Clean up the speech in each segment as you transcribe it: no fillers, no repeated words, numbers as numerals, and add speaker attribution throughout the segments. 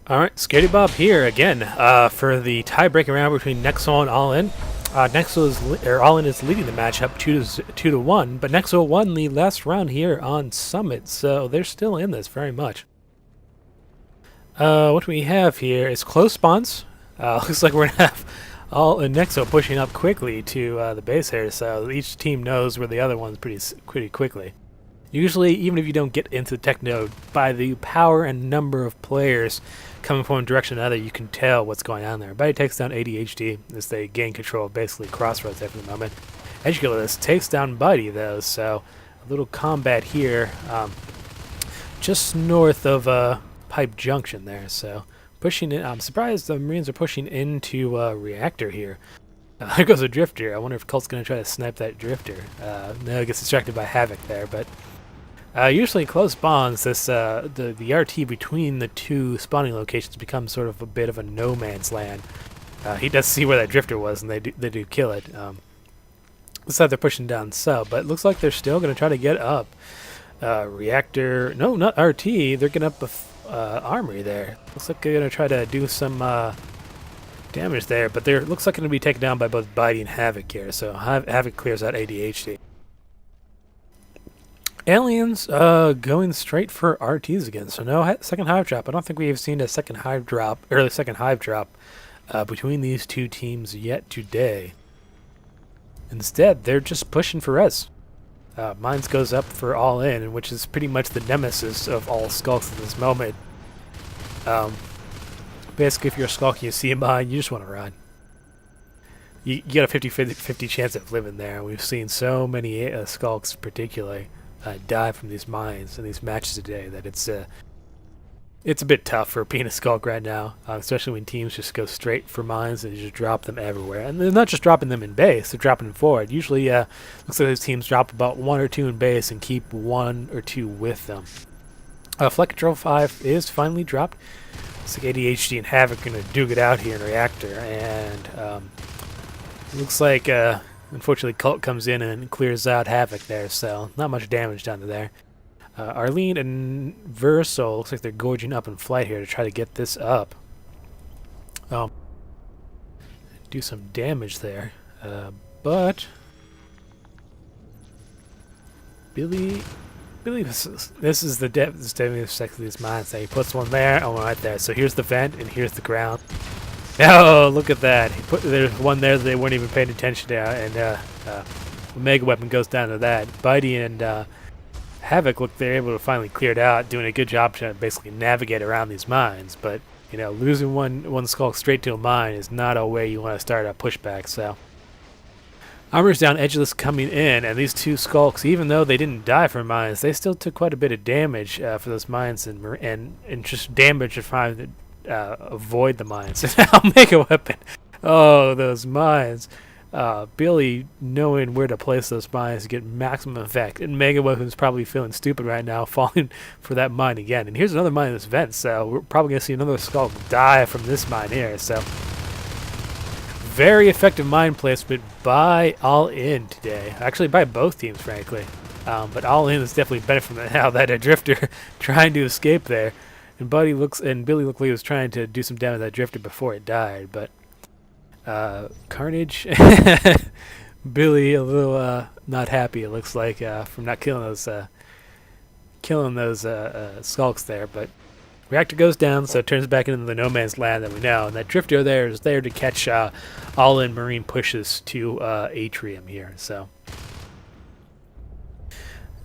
Speaker 1: Alright, Scaredy Bob here again for the tie-breaking round between Nexzil and All In. Nexzil is All In is leading the matchup 2-1, but Nexzil won the last round here on Summit, so they're still in this very much. What we have here is close spawns. Looks like we're gonna have All in Nexzil pushing up quickly to the base here, so each team knows where the other one's pretty quickly. Usually, even if you don't get into the tech node, by the power and number of players coming from one direction to another, you can tell what's going on there. Buddy takes down ADHD as they gain control of basically Crossroads there for the moment. Edgecillus takes down Buddy, though, so a little combat here just north of Pipe Junction there. So pushing in. I'm surprised the Marines are pushing into Reactor here. There goes a Drifter. I wonder if Colt's going to try to snipe that Drifter. No, it gets distracted by Havoc there, but... usually close spawns, the RT between the two spawning locations becomes sort of a bit of a no man's land. He does see where that Drifter was, and they do kill it. Looks like they're pushing down sub, but it looks like they're still going to try to get up. Reactor, no, not RT. They're getting up Armory there. Looks like they're going to try to do some damage there, but they're looks like going to be taken down by both Bitey and Havoc here. So Havoc clears out ADHD. Aliens going straight for RTs again, so no second hive drop. I don't think we have seen a second hive drop, early second hive drop between these two teams yet today. Instead, they're just pushing for res. Mines goes up for All In, which is pretty much the nemesis of all skulks at this moment. Basically, if you're a skulk and you see a mine, you just want to run. You got a 50-50 chance of living there. We've seen so many skulks particularly die from these mines and these matches today that it's a bit tough for being a skulk right now, especially when teams just go straight for mines and just drop them everywhere. And they're not just dropping them in base; they're dropping them forward. Usually, looks like those teams drop about 1 or 2 in base and keep 1 or 2 with them. Flight Control 5 is finally dropped. Looks like ADHD and Havoc are going to duke it out here in Reactor, and looks like unfortunately, Cult comes in and clears out Havoc there, so not much damage down to there. Arlene and Verso looks like they're gorging up in flight here to try to get this up. Do some damage there, but Billy, this is the deadly effect of these mines. He puts one there and one right there. So here's the vent and here's the ground. Oh, look at that. There's one there that they weren't even paying attention to, and Mega Weapon goes down to that. Bitey and Havoc look they're able to finally clear it out, doing a good job to basically navigate around these mines. But, you know, losing one skull straight to a mine is not a way you want to start a pushback, so. Armor's down, Edgeless coming in, and these two skulks, even though they didn't die from mines, they still took quite a bit of damage for those mines and just damage to try to avoid the mines. Now Mega Weapon. Oh, those mines. Billy knowing where to place those mines to get maximum effect. And Mega Weapon's probably feeling stupid right now, falling for that mine again. And here's another mine in this vent, so we're probably going to see another skull die from this mine here. So, very effective mine placement by All In today. Actually, by both teams, frankly. But All In is definitely benefiting from how that Drifter trying to escape there. And Billy looked like he was trying to do some damage to that Drifter before it died, but Carnage, Billy a little not happy. It looks like from not killing those skulks there. But Reactor goes down, so it turns back into the no man's land that we know. And that Drifter there is there to catch All In Marine pushes to Atrium here. So.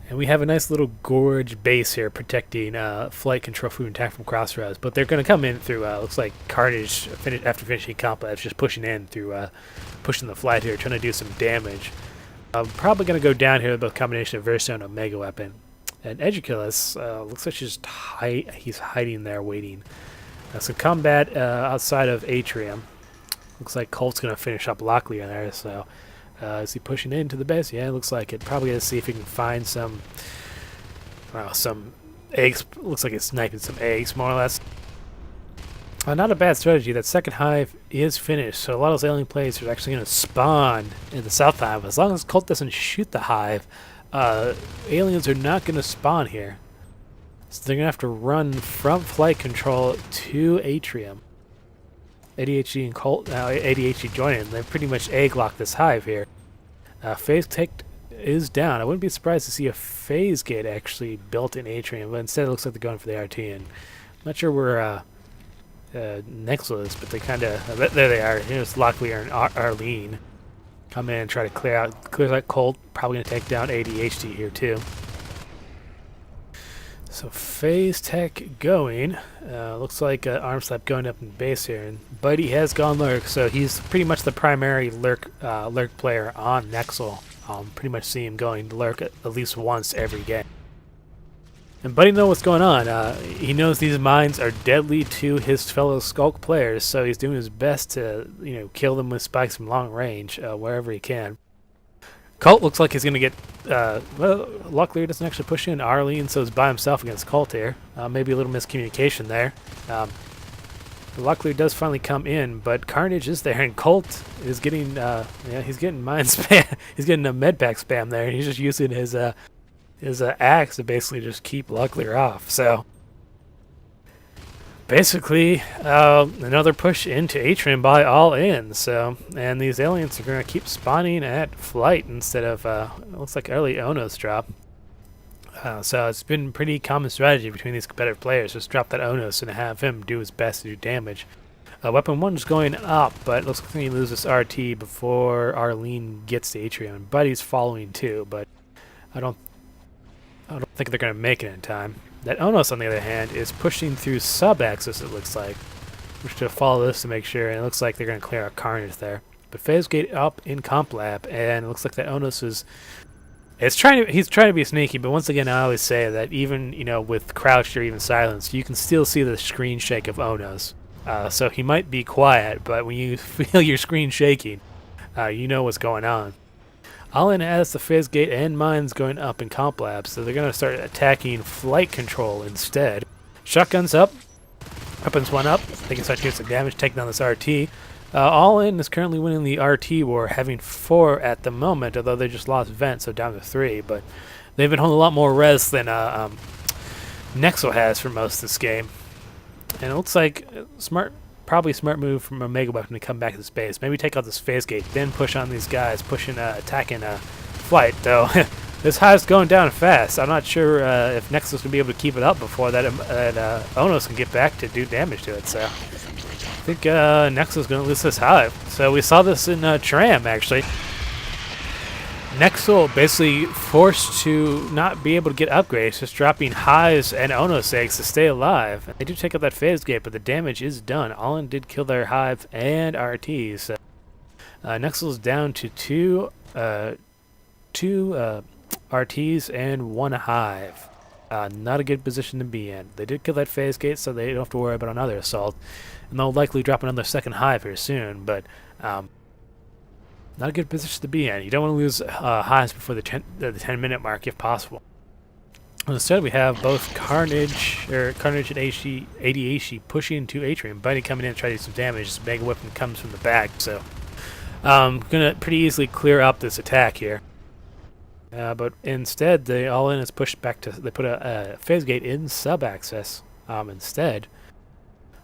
Speaker 1: And we have a nice little gorge base here protecting flight control food attack from Crossroads. But they're going to come in through, looks like Carnage, after finishing Complex, just pushing in through, pushing the flight here, trying to do some damage. Probably going to go down here with a combination of Verso and a Mega Weapon. And Edgecillus looks like he's hiding there waiting. Some combat outside of Atrium. Looks like Colt's going to finish up Lockley in there, so... is he pushing into the base? Yeah, it looks like it. Probably going to see if he can find some eggs. Looks like it's sniping some eggs, more or less. Not a bad strategy. That second hive is finished, so a lot of those alien players are actually going to spawn in the south hive. As long as Colt doesn't shoot the hive, aliens are not going to spawn here. So they're going to have to run from flight control to Atrium. ADHD and Colt, ADHD joining. They pretty much egg-locked this hive here. Phase tech is down. I wouldn't be surprised to see a phase gate actually built in Atrium, but instead it looks like they're going for the RT. And I'm not sure where Nexzil is, but they kind of... there they are. Here's Locklear and Arlene. Come in and try to clear that Colt. Probably going to take down ADHD here too. So phase tech going. Looks like arm slap going up in base here, and Buddy has gone lurk, so he's pretty much the primary lurk player on Nexzil. Pretty much see him going to lurk at least once every game. And Buddy knows what's going on. He knows these mines are deadly to his fellow Skulk players, so he's doing his best to kill them with spikes from long range wherever he can. Colt looks like he's going to get... well, luckily he doesn't actually push in Arlene, so he's by himself against Colt here. Maybe a little miscommunication there. Luckily he does finally come in, but Carnage is there, and Colt is getting... he's getting mine spam. He's getting a medpack spam there, and he's just using his axe to basically just keep Lucklear off. So basically another push into Atrium by all in. So, and these aliens are going to keep spawning at flight instead of it looks like early Onos drop. So it's been pretty common strategy between these competitive players, just drop that Onos and have him do his best to do damage. Weapon 1 is going up, but it looks like he loses RT before Arlene gets to Atrium. Buddy's following too, but I don't think they're going to make it in time. That Onos, on the other hand, is pushing through sub-axis, it looks like. We should follow this to make sure, and it looks like they're going to clear out Carnage there. But phase gate up in comp lab, and it looks like that Onos is... he's trying to be sneaky, but once again, I always say that even, with crouched or even silenced, you can still see the screen shake of Onos. So he might be quiet, but when you feel your screen shaking, you know what's going on. Allen has the phase gate and mines going up in comp lab, so they're going to start attacking flight control instead. Shotguns up, weapons 1 up, they can start doing some damage, taking down this RT. All-In is currently winning the RT war, having 4 at the moment, although they just lost Vent, so down to 3, but they've been holding a lot more res than Nexzil has for most of this game. And it looks like probably a smart move from Omega Weapon to come back to space. Maybe take out this phase gate, then push on these guys, attacking flight, though. This hive's going down fast. I'm not sure if Nexus will be able to keep it up before that Onos can get back to do damage to it. So I think Nexus is going to lose this hive. So we saw this in Tram, actually. Nexzil basically forced to not be able to get upgrades, just dropping hives and Onos eggs to stay alive. They do take out that phase gate, but the damage is done. Allen did kill their hive and RTs. So, Nexzil's down to two RTs and 1 hive. Not a good position to be in. They did kill that phase gate, so they don't have to worry about another assault. And they'll likely drop another second hive here soon, but not a good position to be in. You don't want to lose hives before the 10-minute mark if possible. Instead, we have both Carnage and ADHD pushing into Atrium. Buddy coming in to try to do some damage. This Mega Weapon comes from the back, so going to pretty easily clear up this attack here. But instead, the All-In is pushed back to... They put a phase gate in sub-access instead.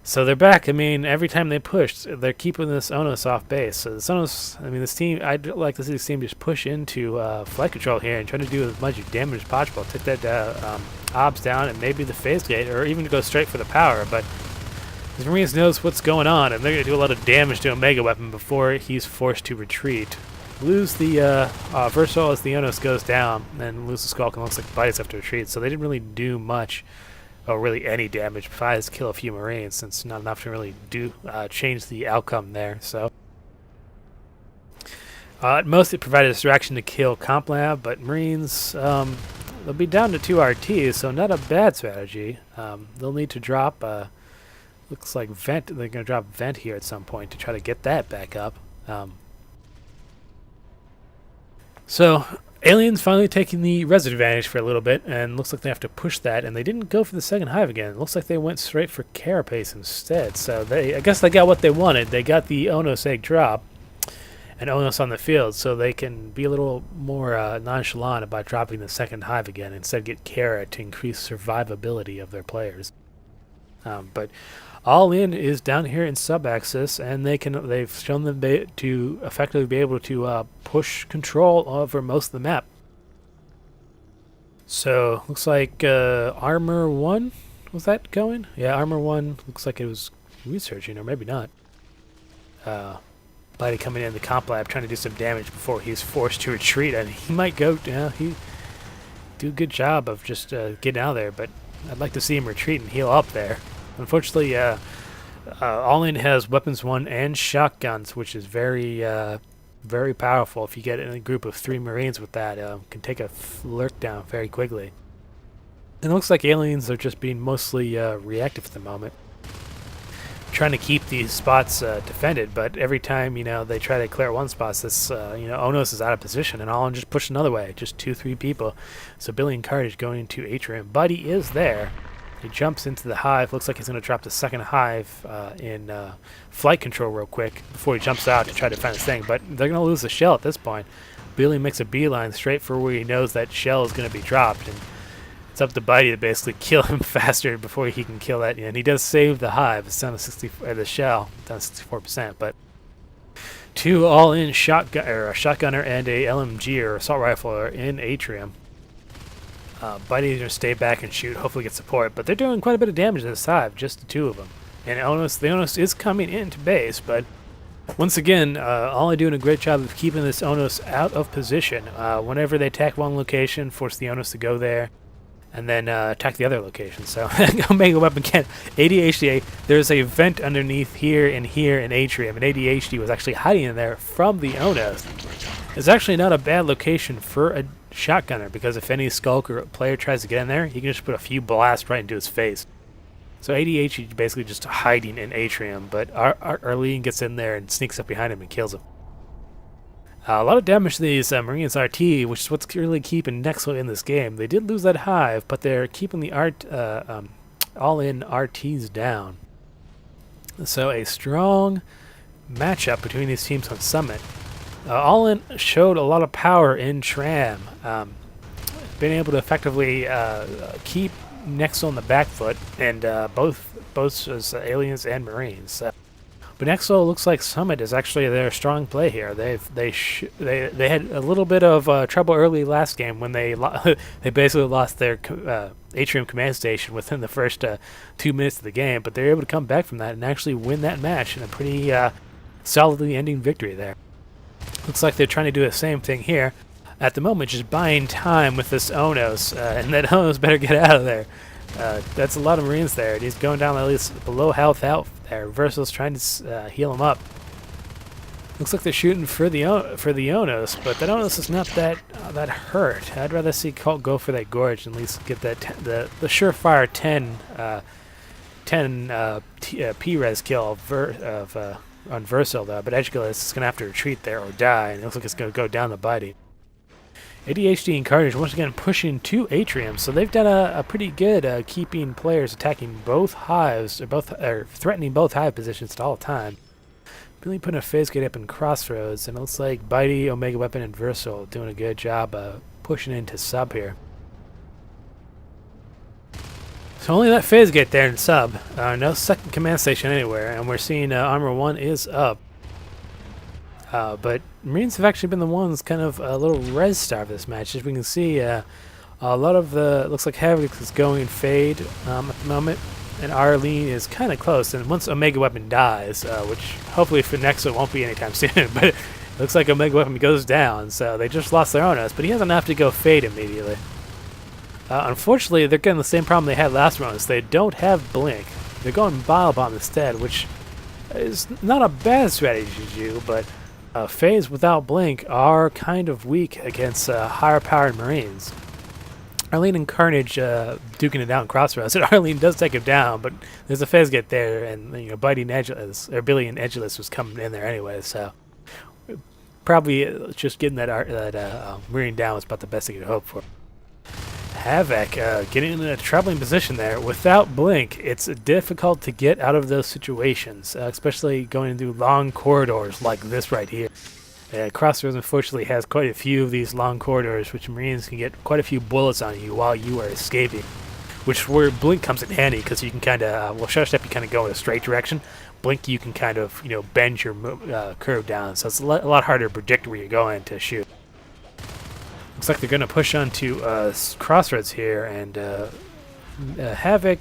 Speaker 1: So they're back. I mean, every time they push, they're keeping this Onos off base. So this Onos... I mean, this team... I'd like to see this team just push into flight control here and try to do as much damage as possible. Take that obs down and maybe the phase gate, or even go straight for the power. But the Marines knows what's going on, and they're going to do a lot of damage to a Mega Weapon before he's forced to retreat. Lose the Versal as the Onos goes down, and lose the Skulk, and looks like Buddies have to retreat. So they didn't really do much, or really any damage, besides kill a few Marines, since not enough to really do change the outcome there. So at most it provided a distraction to kill Comp Lab, but Marines, they'll be down to 2 RTs, so not a bad strategy. They'll need to drop, looks like Vent. They're going to drop Vent here at some point to try to get that back up. So, Aliens finally taking the res advantage for a little bit, and looks like they have to push that, and they didn't go for the second hive again. It looks like they went straight for Carapace instead, so I guess they got what they wanted. They got the Onos egg drop, and Onos on the field, so they can be a little more nonchalant about dropping the second hive again. Instead, get Kara to increase survivability of their players. But All In is down here in sub-axis, and they've shown them to effectively be able to push control over most of the map. So looks like Armor 1 was that going? Yeah, Armor 1 looks like it was researching, or maybe not. Buddy coming in the comp lab trying to do some damage before he's forced to retreat, and he might go. He do a good job of just getting out of there, but I'd like to see him retreat and heal up there. Unfortunately, All In has weapons 1 and shotguns, which is very very powerful. If you get in a group of 3 Marines with that, can take a lurk down very quickly. And it looks like aliens are just being mostly reactive at the moment, trying to keep these spots defended, but every time they try to clear one spot, this Onos is out of position, and All In just push another way, just 2-3 people. So Billy and Carnage going into Atrium. Buddy is there. He jumps into the hive. Looks like he's going to drop the second hive in flight control real quick before he jumps out to try to find his thing. But they're going to lose the shell at this point. Billy makes a beeline straight for where he knows that shell is going to be dropped, and it's up to Buddy to basically kill him faster before he can kill that. And he does save the hive. It's down to the shell down to 64%. But 2 All-In shotgunner and a LMG or assault rifle are in Atrium. Buddy's going to stay back and shoot, hopefully get support. But they're doing quite a bit of damage to this hive, just the 2 of them. And the Onos is coming into base, but once again, All-In doing a great job of keeping this Onos out of position. Whenever they attack one location, force the Onos to go there, and then attack the other location. So Omega Weapon can ADHD. There's a vent underneath here in Atrium, and ADHD was actually hiding in there from the Onos. It's actually not a bad location for a shotgunner, because if any skulker player tries to get in there, he can just put a few blasts right into his face. So ADHD is basically just hiding in Atrium, but Arlene gets in there and sneaks up behind him and kills him. A lot of damage to these Marines RT, which is what's really keeping Nexzil in this game. They did lose that hive, but they're keeping the All-In RTs down. So a strong matchup between these teams on Summit. All-In showed a lot of power in Tram, been able to effectively keep Nexzil on the back foot, and both as aliens and Marines. But Nexzil looks like Summit is actually their strong play here. They had a little bit of trouble early last game when they basically lost their Atrium command station within the first 2 minutes of the game, but they're able to come back from that and actually win that match in a pretty solidly ending victory there. Looks like they're trying to do the same thing here at the moment, just buying time with this Onos, and that Onos better get out of there. That's a lot of Marines there. He's going down at least below health out there. Versal's trying to heal him up. Looks like they're shooting for the Onos, but that Onos is not that hurt. I'd rather see Colt go for that gorge and at least get that the surefire 10 P-res kill on Versal though. But Edgegular is going to have to retreat there or die, and it looks like it's going to go down the Buddy. ADHD and Carnage once again pushing to Atrium, so they've done a pretty good keeping players attacking both hives, or threatening both hive positions at all time. Really putting a phase gate up in Crossroads, and it looks like Bitey, Omega Weapon, and Versal doing a good job pushing into sub here. So only that phase gate there in sub, no second command station anywhere, and we're seeing Armor 1 is up. But Marines have actually been the ones kind of a little res star of this match. As we can see, a lot of looks like Havoc is going fade at the moment, and Arlene is kind of close. And once Omega Weapon dies, which hopefully for Nexzil won't be anytime soon, but it looks like Omega Weapon goes down, so they just lost their Onos, but he doesn't have to go fade immediately. Unfortunately, they're getting the same problem they had last round. They don't have Blink. They're going Bile Bomb instead, which is not a bad strategy to do, but phase without Blink are kind of weak against higher powered Marines. Arlene and Carnage duking it down Crossroads, and Arlene does take him down, but there's a phase get there, and Bitey and Edgeless, or Billy and Edgeless was coming in there anyway, so probably just getting that Marine down was about the best they could hope for. Havoc getting in a troubling position there. Without Blink, it's difficult to get out of those situations, especially going through long corridors like this right here. Crossroads unfortunately has quite a few of these long corridors, which Marines can get quite a few bullets on you while you are escaping. Which where Blink comes in handy, because you can kind of, well, Shutter Step you kind of go in a straight direction. Blink you can kind of, bend your curve down, so it's a lot harder to predict where you're going to shoot. Looks like they're going to push onto Crossroads here, and Havoc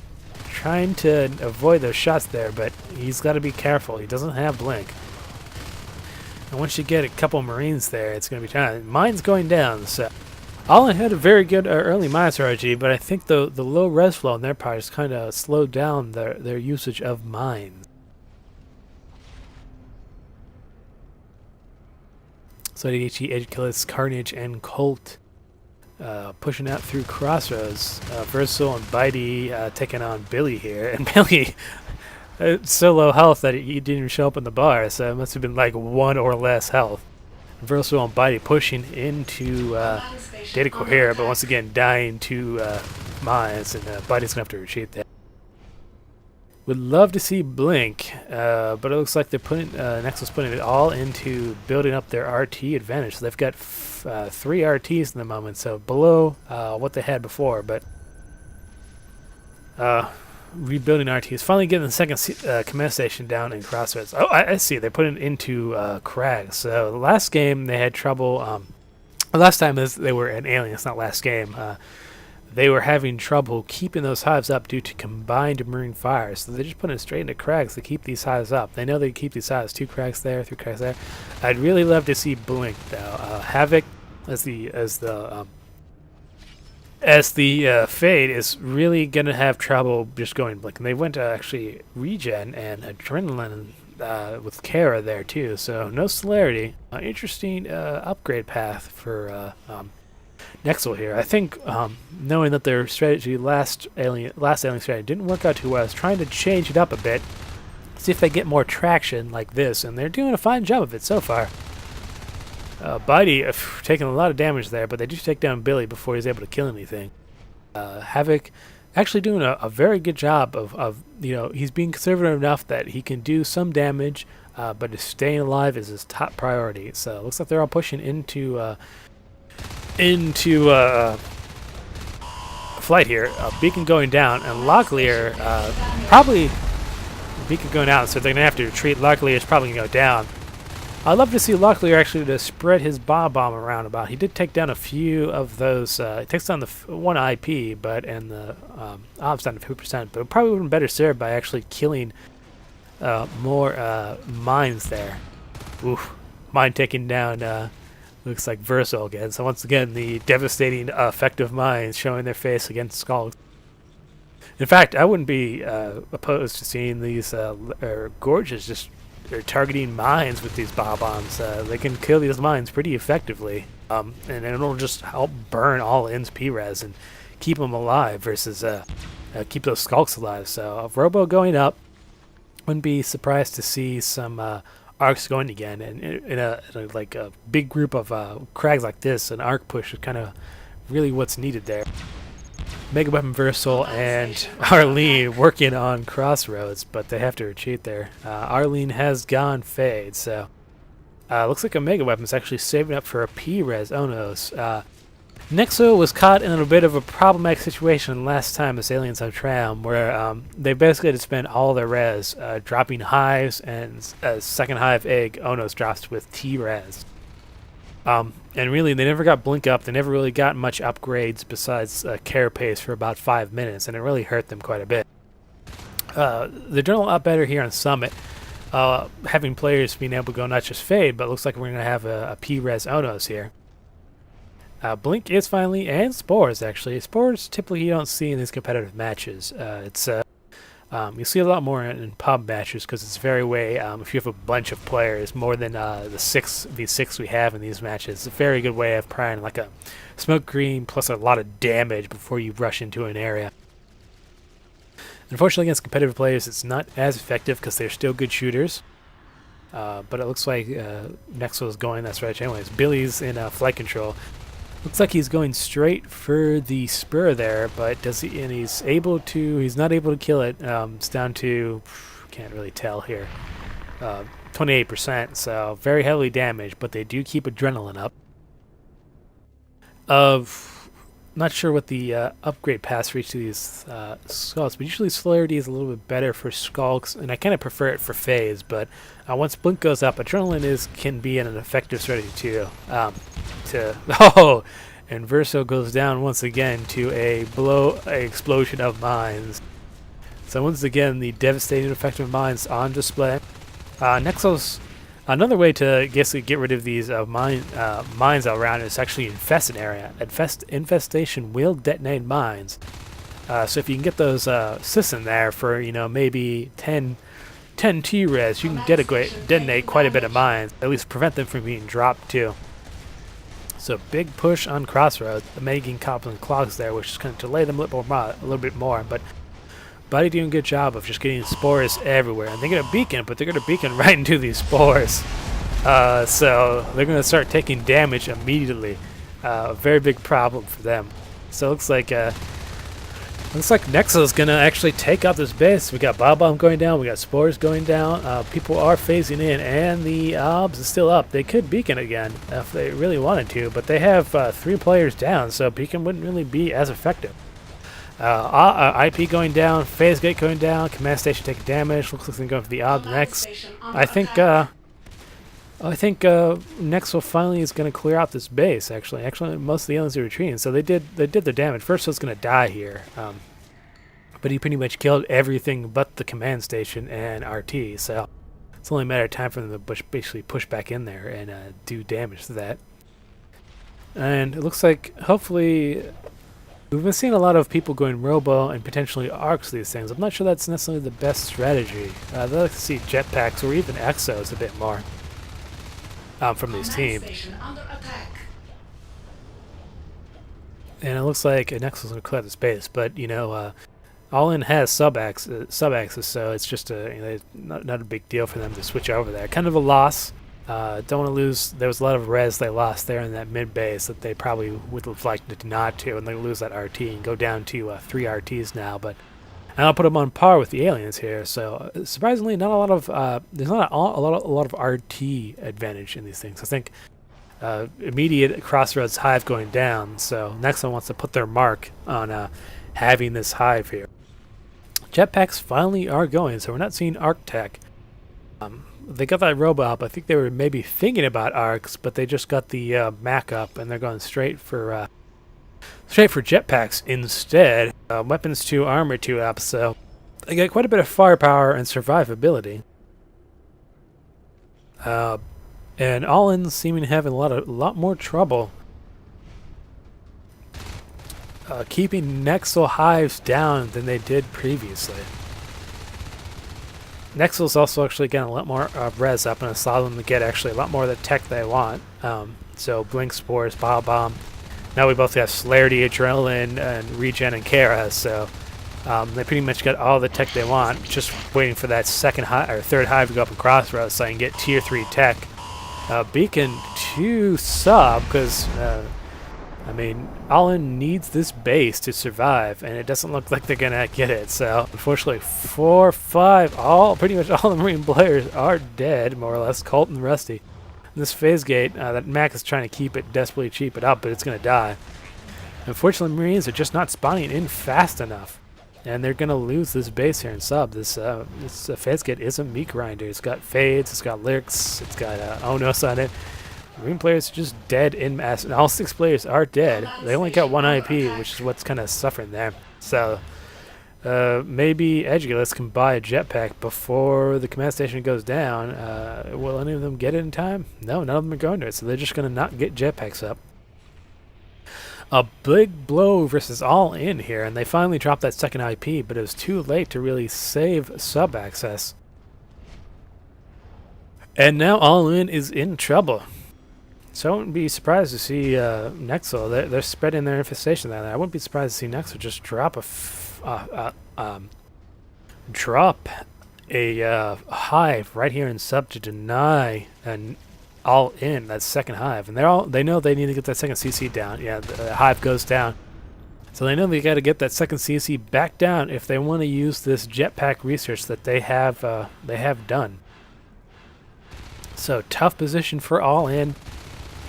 Speaker 1: trying to avoid those shots there, but he's got to be careful. He doesn't have Blink. And once you get a couple Marines there, it's going to be time. Mine's going down, so Allen had a very good early mines RG, but I think the low res flow on their part has kind of slowed down their usage of mines. So DHE, Edge Killers, Carnage, and Colt pushing out through Crossroads. Versal and Bitey taking on Billy here, and Billy so low health that he didn't even show up in the bar, so it must have been like 1 or less health. Versal and Bitey pushing into Data Core here, but once again dying to mines, and Bitey's going to have to retreat there. Would love to see Blink, but it looks like they're putting Nexzil's putting it all into building up their RT advantage. So they've got 3 RTs in the moment, so below what they had before, but rebuilding RTs. Finally getting the second command station down in Crossroads. Oh, I see. They're putting it into Crags. So last game they had trouble. Last time they were an alien. It's not last game. They were having trouble keeping those hives up due to combined marine fires. So they just put it straight into Crags to keep these hives up. They know they keep these hives. 2 Crags there, 3 Crags there. I'd really love to see Blink though. Havoc as the Fade is really going to have trouble just going Blink. And they went to actually Regen and Adrenaline with Kara there too. So no celerity. Interesting upgrade path for Nexzil here. I think knowing that their strategy last alien strategy didn't work out too well, I was trying to change it up a bit. See if they get more traction like this. And they're doing a fine job of it so far. Bitey taking a lot of damage there, but they do take down Billy before he's able to kill anything. Havoc actually doing a very good job of he's being conservative enough that he can do some damage, but staying alive is his top priority. So it looks like they're all pushing into flight here. Beacon going down, and Locklear probably Beacon going out, so they're going to have to retreat. Locklear is probably going to go down. I'd love to see Locklear actually to spread his bomb around about. He did take down a few of those. He takes down the one IP, but and the ops down to 50%. But it probably would have been better served by actually killing more mines there. Oof, mine taking down. Looks like Versal again. So once again, the devastating effect of mines showing their face against Skulls. In fact, I wouldn't be opposed to seeing these gorges just targeting mines with these bombs. They can kill these mines pretty effectively, and it'll just help burn all ins P-res and keep them alive versus keep those Skulks alive. So Robo going up, wouldn't be surprised to see some arcs going again, and in a big group of Crags like this, an arc push is kind of really what's needed there. Mega Weapon Versal and Arlene working on Crossroads, but they have to retreat there. Arlene has gone Fade, so looks like a Mega Weapon is actually saving up for a P-res Onos. Nexzil was caught in a bit of a problematic situation last time as Aliens on Tram, where they basically had to spend all their res dropping hives, and second hive egg Onos drops with T-res. And really, they never got Blink up. They never really got much upgrades besides Carapace for about 5 minutes, and it really hurt them quite a bit. They're doing a lot better here on Summit, having players being able to go not just Fade, but it looks like we're going to have a P-res Onos here. Blink is finally, and Spores actually. Spores typically you don't see in these competitive matches. You see a lot more in pub matches because it's very way, if you have a bunch of players, more than the 6v6 we have in these matches, it's a very good way of prying like a smoke green plus a lot of damage before you rush into an area. Unfortunately against competitive players it's not as effective because they're still good shooters. But it looks like Nexzil is going that stretch anyways. Billy's in flight control. Looks like he's going straight for the spur there, but does he? And he's able to. He's not able to kill it. It's down to. Can't really tell here. 28%, so very heavily damaged, but they do keep adrenaline up. Not sure what the upgrade pass for each of these skulks, but usually celerity is a little bit better for skulks, and I kind of prefer it for phase. But once blink goes up, adrenaline can be an effective strategy too. And Verso goes down once again to a explosion of mines. So once again, the devastating effect of mines on display. Nexzil's another way to get rid of these mines all around is actually infest an area. Infestation will detonate mines. So if you can get those sys in there for maybe 10 T-res, you can detonate quite a bit of mines. At least prevent them from being dropped too. So big push on Crossroads, making Cops and Clogs there, which is going to delay them a little bit more. But Buddy doing a good job of just getting spores everywhere. And they're going to beacon, but they're going to beacon right into these spores. So they're going to start taking damage immediately. A very big problem for them. So it looks like Nexzil is going to actually take out this base. We got Bomb going down. We got spores going down. People are phasing in, and the Obs is still up. They could beacon again if they really wanted to, but they have 3 players down, so beacon wouldn't really be as effective. IP going down, phase gate going down, command station taking damage. Looks like they're going for the Ob next. I think Nexzil finally is going to clear out this base. Actually, most of the aliens are retreating, so they did their damage. First, was going to die here, but he pretty much killed everything but the command station and RT. So it's only a matter of time for them to basically push back in there and do damage to that. And it looks like hopefully. We've been seeing a lot of people going Robo and potentially Arcs these things. I'm not sure that's necessarily the best strategy. I'd like to see jetpacks or even Exos a bit more from these teams. And it looks like Nexzil's going to clear the space, but All In has sub-axis, so it's just not a big deal for them to switch over there. Kind of a loss. Don't want to lose. There was a lot of res they lost there in that mid base that they probably would have liked not to, and they lose that RT and go down to 3 RTs now. But I'll put them on par with the aliens here. So surprisingly, not a lot of there's not a lot of RT advantage in these things. I think immediate Crossroads hive going down. So Nexzil wants to put their mark on having this hive here. Jetpacks finally are going, so we're not seeing Arc Tech. They got that Robo up. I think they were maybe thinking about Arcs, but they just got the Mac up, and they're going straight for jetpacks instead. Weapons 2, Armor 2 up, so they got quite a bit of firepower and survivability. And All In seeming to have a lot more trouble keeping Nexzil hives down than they did previously. Nexzil's also actually getting a lot more res up, and it's allowed them to get actually a lot more of the tech they want. So Blink Spores, Bomb. Now we both have Celerity, Adrenaline, and Regen and Kara, so they pretty much got all the tech they want. Just waiting for that third hive to go up in Crossroads so I can get Tier 3 tech. Beacon to sub, because All In needs this base to survive, and it doesn't look like they're gonna get it. So unfortunately, 4, 5, pretty much all the Marine players are dead, more or less. Colt and Rusty. And this phase gate, that Mac is trying to desperately cheap it up, but it's gonna die. Unfortunately, Marines are just not spawning in fast enough, and they're gonna lose this base here in sub. This phase gate is a meat grinder. It's got fades, it's got lyrics, it's got Onos on it. Marine players are just dead in mass, and all 6 players are dead. They only got 1 IP, which is what's kind of suffering there. So maybe Edulus can buy a jetpack before the command station goes down. Will any of them get it in time? No, none of them are going to it, so they're just going to not get jetpacks up. A big blow versus All In here, and they finally dropped that second IP, but it was too late to really save sub-access. And now All In is in trouble. So I wouldn't be surprised to see Nexzil. They're spreading their infestation down there. I wouldn't be surprised to see Nexzil just drop a hive right here in sub to deny an All In that second hive. And they know they need to get that second CC down. Yeah, the hive goes down. So they know they got to get that second CC back down if they want to use this jetpack research that they have done. So tough position for all in.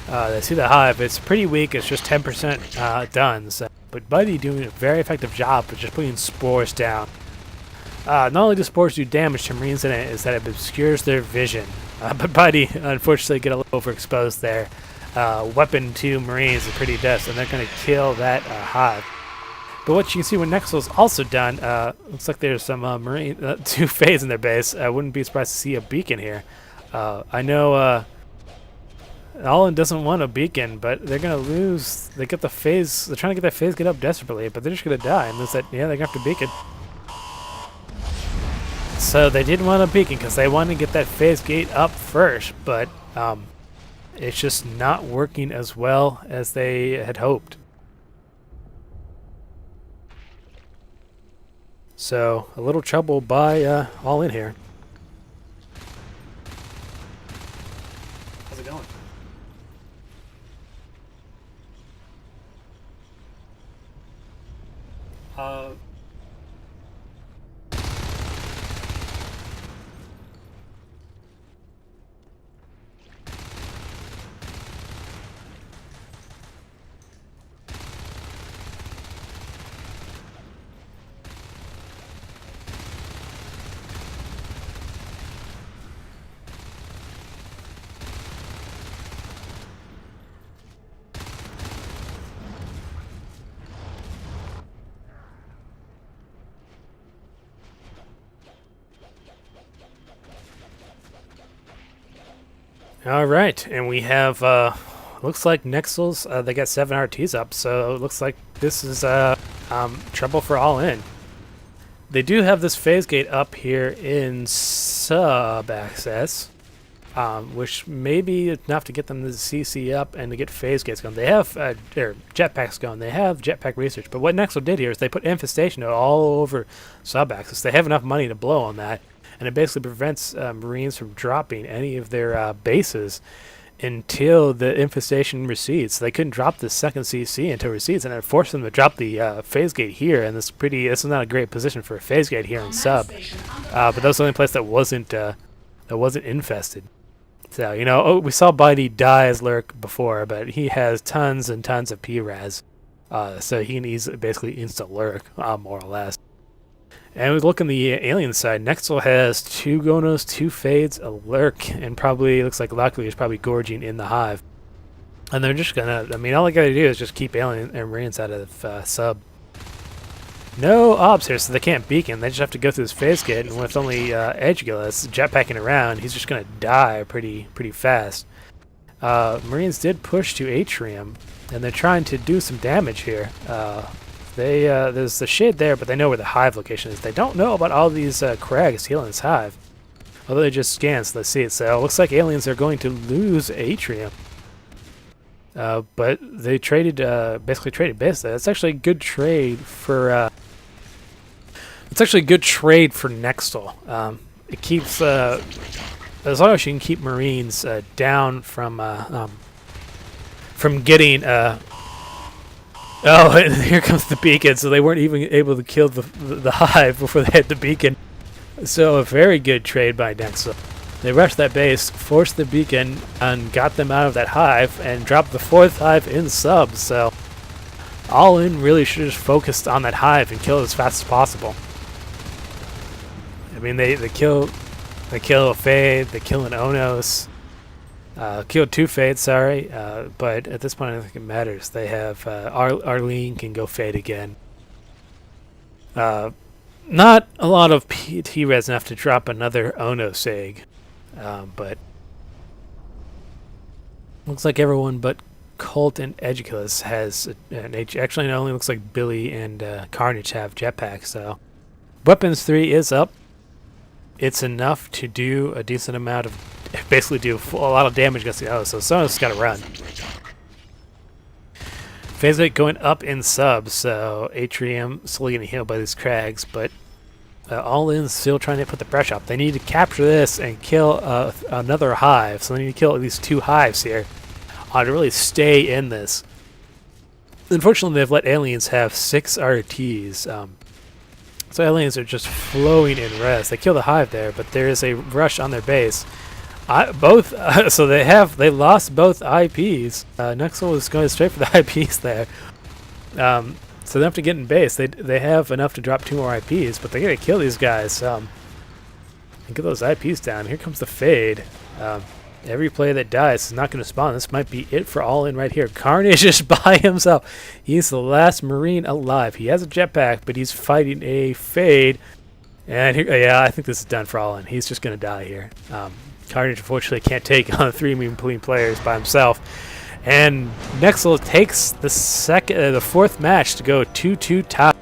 Speaker 1: They see the hive. It's pretty weak. It's just 10% done. So, but Buddy doing a very effective job of just putting spores down. Not only do spores do damage to Marines in it, is that it obscures their vision. But Buddy, unfortunately, get a little overexposed there. Weapon 2 Marines are pretty dead, and they're going to kill that hive. But what you can see when Nexzil's also done, looks like there's some Marine 2 phase in their base. I wouldn't be surprised to see a beacon here. I know Allen doesn't want a beacon, but they're going to lose. They get the phase. They're trying to get that phase get up desperately, but they're just going to die. And there's that, yeah, they're going to have to beacon. So they didn't want a beacon because they wanted to get that phase gate up first, but it's just not working as well as they had hoped. So a little trouble by all in here. How's it going? All right, and we have looks like Nexzil's they got 7 RTs up, so it looks like this is trouble for all in. They do have this phase gate up here in sub access, which may be enough to get them to CC up and to get phase gates going. They have their jetpacks going. They have jetpack research, but what Nexzil did here is they put infestation all over sub access. They have enough money to blow on that. And it basically prevents Marines from dropping any of their bases until the infestation recedes. So they couldn't drop the second CC until it recedes, and it forced them to drop the phase gate here. And this is not a great position for a phase gate here in sub. But that was the only place that wasn't infested. So we saw Buddy die as Lurk before, but he has tons and tons of PRAS, so he can basically insta Lurk, more or less. And we look on the alien side. Nexzil has 2 Gonos, 2 Fades, a Lurk, and probably looks like luckily is probably gorging in the hive. And they're just gonna, all they gotta do is just keep alien and Marines out of sub. No obs here, so they can't beacon. They just have to go through this phase gate, and with only Edgulus jetpacking around, he's just gonna die pretty fast. Marines did push to Atrium, and they're trying to do some damage here. There's the shade there, but they know where the hive location is. They don't know about all these crags healing this hive, although they just scan, so they see it. So it looks like aliens are going to lose Atrium, but they basically traded base there. It's actually a good trade for Nexzil. It keeps as long as you can keep Marines down from getting. Oh, and here comes the beacon, so they weren't even able to kill the hive before they had the beacon. So a very good trade by Nexzil. They rushed that base, forced the beacon, and got them out of that hive, and dropped the 4th hive in sub. So all in really should have just focused on that hive and kill it as fast as possible. They kill a Fade, they kill an Onos. Killed 2 Fades, sorry, but at this point I don't think it matters. They have Arlene can go Fade again. Not a lot of T-res enough to drop another Ono Sag, but looks like everyone but Colt and Edgulus has an H. Actually, it only looks like Billy and Carnage have jetpacks. So Weapons 3 is up. It's enough to do a decent amount of, basically do a lot of damage against the O, so someone's got to run. Phase rate going up in subs, so Atrium slowly getting healed by these crags, but all in still trying to put the pressure up. They need to capture this and kill another hive, so they need to kill at least 2 hives here to really stay in this. Unfortunately, they've let aliens have 6 RTs. So aliens are just flowing in res. They kill the hive there, but there is a rush on their base. Both. So they lost both IPs. Nexzil was going straight for the IPs there. So they have to get in base. They have enough to drop 2 more IPs, but they gotta kill these guys. And get those IPs down. Here comes the fade. Every player that dies is not going to spawn. This might be it for all in right here. Carnage is by himself. He's the last Marine alive. He has a jetpack, but he's fighting a fade. And here, yeah, I think this is done for all in. He's just going to die here. Carnage unfortunately can't take on 3 Marine players by himself. And Nexzil takes the 4th match to go 2-2 tie.